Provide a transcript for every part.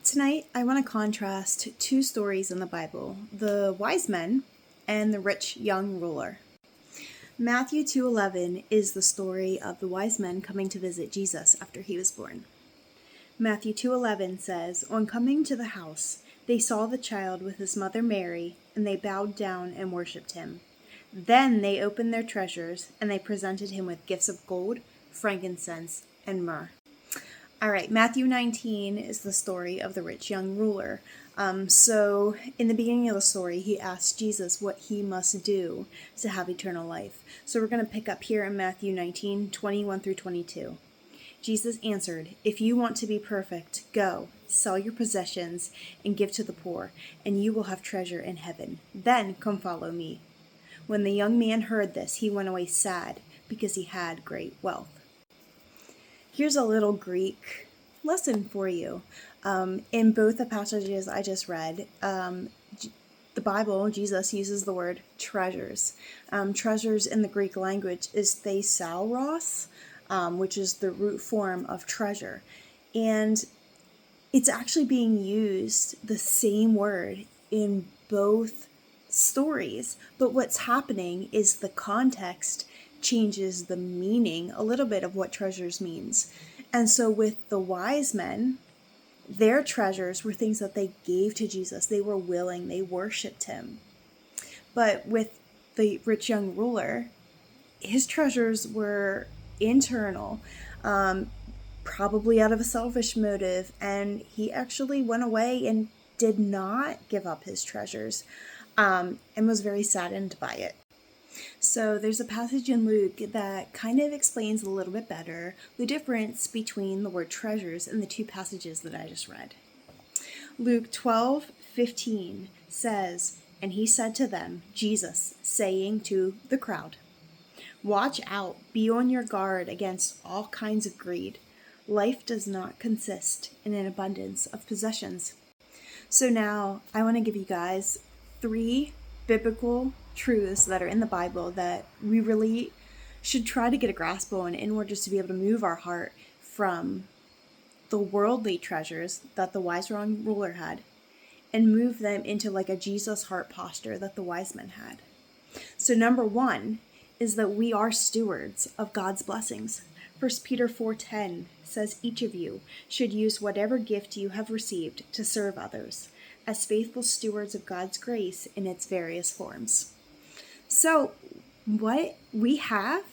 Tonight, I want to contrast two stories in the Bible, the wise men and the rich young ruler. Matthew 2:11 is the story of the wise men coming to visit Jesus after he was born. Matthew 2:11 says, "On coming to the house, they saw the child with his mother Mary, and they bowed down and worshipped him. Then they opened their treasures, and they presented him with gifts of gold, frankincense, and myrrh." All right, Matthew 19 is the story of the rich young ruler. So in the beginning of the story, he asks Jesus what he must do to have eternal life. So we're going to pick up here in Matthew 19, 21 through 22. Jesus answered, "If you want to be perfect, go, sell your possessions and give to the poor, and you will have treasure in heaven. Then come follow me." When the young man heard this, he went away sad because he had great wealth. Here's a little Greek lesson for you. In both the passages I just read, the Bible, Jesus uses the word treasures. Treasures in the Greek language is thesauros, which is the root form of treasure. And it's actually being used, the same word, in both stories. But what's happening is the context changes the meaning a little bit of what treasures means. And so with the wise men, their treasures were things that they gave to Jesus. They were willing, they worshiped him. But with the rich young ruler, his treasures were internal, probably out of a selfish motive, and he actually went away and did not give up his treasures, and was very saddened by it. So there's a passage in Luke that kind of explains a little bit better the difference between the word treasures and the two passages that I just read. Luke 12:15 says, "And he said to them," Jesus saying to the crowd, "Watch out, be on your guard against all kinds of greed. Life does not consist in an abundance of possessions." So now I want to give you guys 3 biblical truths that are in the Bible that we really should try to get a grasp on in order to be able to move our heart from the worldly treasures that the wise young ruler had and move them into like a Jesus heart posture that the wise men had. So number 1 is that we are stewards of God's blessings. 1 Peter 4:10 says each of you should use whatever gift you have received to serve others as faithful stewards of God's grace in its various forms. So what we have,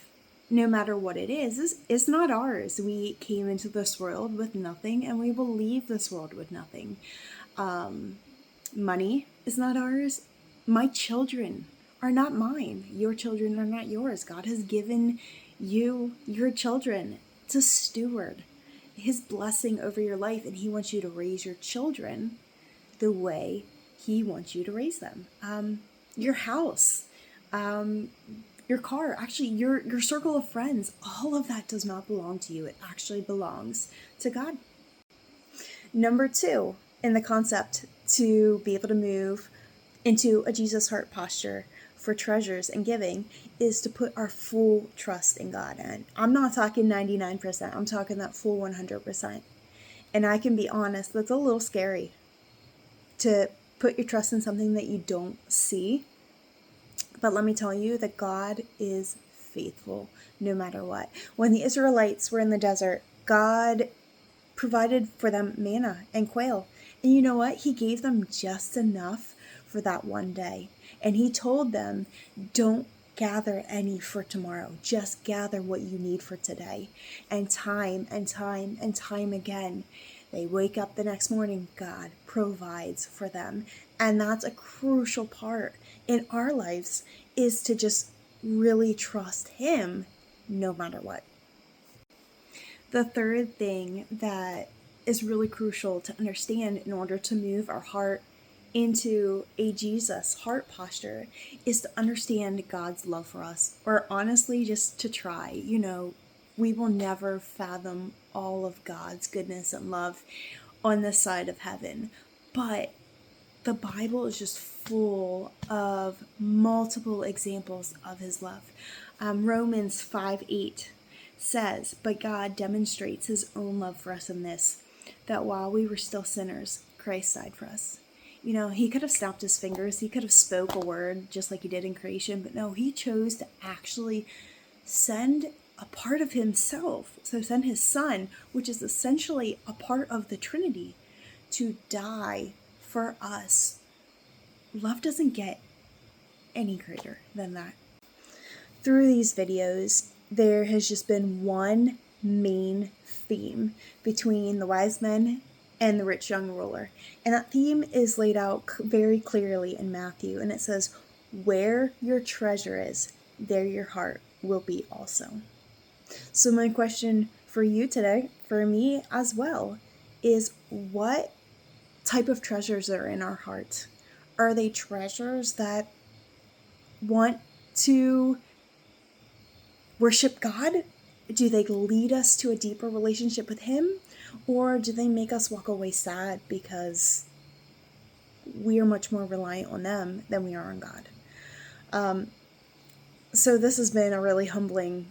no matter what it is not ours. We came into this world with nothing, and we will leave this world with nothing. Money is not ours. My children are not mine. Your children are not yours. God has given you your children to steward his blessing over your life, and he wants you to raise your children the way he wants you to raise them. Your house, your car, actually your circle of friends, all of that does not belong to you. It actually belongs to God. Number 2, in the concept to be able to move into a Jesus heart posture for treasures and giving is to put our full trust in God. And I'm not talking 99%, I'm talking that full 100%. And I can be honest, that's a little scary to put your trust in something that you don't see. But let me tell you that God is faithful no matter what. When the Israelites were in the desert, God provided for them manna and quail. And you know what? He gave them just enough for that one day. And he told them, don't gather any for tomorrow. Just gather what you need for today. And time and time and time again, they wake up the next morning, God provides for them. And that's a crucial part in our lives, is to just really trust him no matter what. The third thing that is really crucial to understand in order to move our heart into a Jesus heart posture is to understand God's love for us, or honestly just to try. We will never fathom all of God's goodness and love on this side of heaven, but the Bible is just full of multiple examples of his love. Romans 5:8 says, "But God demonstrates his own love for us in this, that while we were still sinners, Christ died for us. You know, he could have snapped his fingers, he could have spoke a word just like he did in creation, but no, he chose to actually send a part of himself, so send his son, which is essentially a part of the Trinity, to die for us. Love doesn't get any greater than that. Through these videos, there has just been one main theme between the wise men and the rich young ruler. And that theme is laid out very clearly in Matthew. And it says, where your treasure is, there your heart will be also. So my question for you today, for me as well, is what type of treasures are in our hearts? Are they treasures that want to worship God? Do they lead us to a deeper relationship with Him? Or do they make us walk away sad because we are much more reliant on them than we are on God? So this has been a really humbling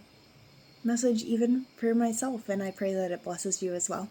message even for myself, and I pray that it blesses you as well.